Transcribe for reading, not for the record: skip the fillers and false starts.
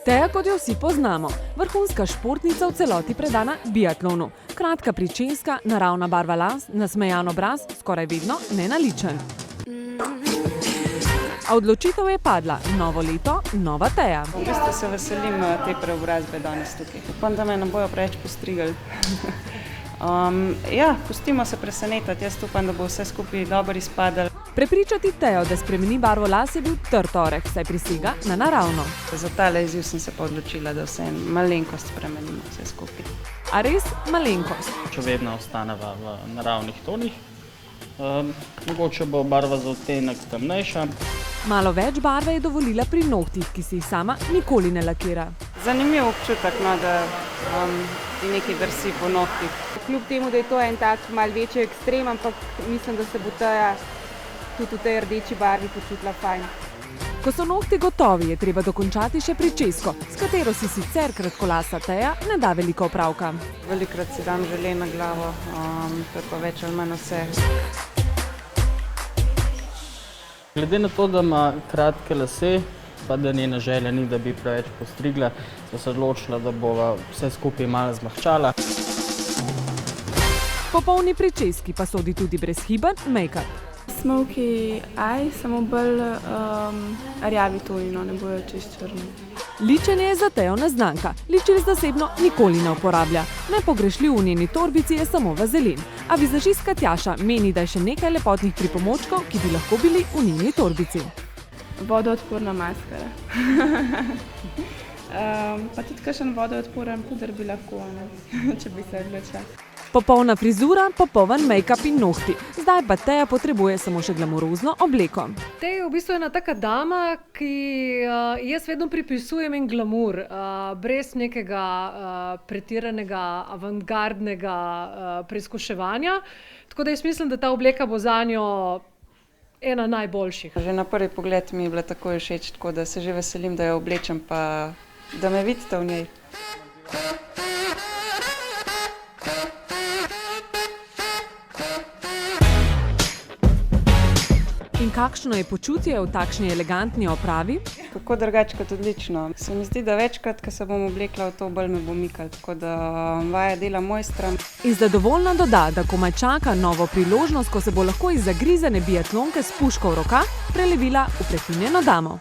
Teja, kot jo vsi poznamo, vrhunska športnica v celoti predana biatlonu. Kratka pričeska, naravna barva las, nasmejan obraz, skoraj vedno nenaličen. A odločitev je padla. Novo leto, nova Teja. V bistvu se veselim te preobrazbe danes tukaj. Upam, da me ne bojo preveč postrigali. Pustimo se presenetiti. Jaz upam, da bo vse skupaj dobro izpadalo. Prepričati Tejo, da spremeni barvo las, je bil trd oreh, saj prisega na naravno. Za tale izziv sem se pa odločila, da vse malenkost spremenimo vse skupaj. A res malenkost. Še vedno ostaneva v naravnih tonih. Mogoče bo barva za odtenek temnejša. Malo več barve je dovolila pri nohtih, ki si jih sama nikoli ne lakira. Zanimiv občutek, da ti nekaj drsi po nohtih. Kljub temu, da je to en tak malo večji ekstrem, ampak mislim, da se bo Teja tudi v tej rdeči barvi počutila fajn. Ko so nohti gotovi, je treba dokončati še pričesko, s katero si sicer kratkolasa Teja ne da veliko opravka. Velikokrat si dam žele na glavo, to je pa več ali manj vse. Glede na to, da ima kratke lase, pa da njena želja ni, da bi preveč postrigla, so se odločila, da bova vse skupaj malo zmehčala. Popolni pričeski pa sodi tudi brezhiben make-up. Smoky eye, samo bolj rjavi toni, ne bojo čist črni. Ličenje je za Tejo neznanka. Ličil zasebno nikoli ne uporablja. Nepogrešljiv v njeni torbici je samo vazelin. A vizažistka Tjaša meni, da je še nekaj lepotnih pripomočkov, ki bi lahko bili v njeni torbici. Vodoodporna maskara. Pa tudi kakšen vodoodporen puder bi lahko, če bi se odločila. Popolna frizura, popoln make-up in nohti. Zdaj pa Teja potrebuje samo še glamurozno obleko. Teja je v bistvu ena taka dama, ki jaz vedno pripisujem en glamur, brez nekega pretiranega, avantgardnega preizkuševanja. Tako da jaz mislim, da ta obleka bo zanjo ena najboljših. Že na prvi pogled mi je bila takoj všeč, tako da se že veselim, da jo oblečem, pa da me vidite v njej. In kakšno je počutje v takšni elegantni opravi? Kako drugače kot odlično. Se mi zdi, da večkrat, ko se bom oblekla v to, bolj me bo mikalo, tako da vaja dela mojstra. In zadovoljna doda, da komaj čaka novo priložnost, ko se bo lahko iz zagrizene biatlonke s puško v rokah prelevila v prefinjeno damo.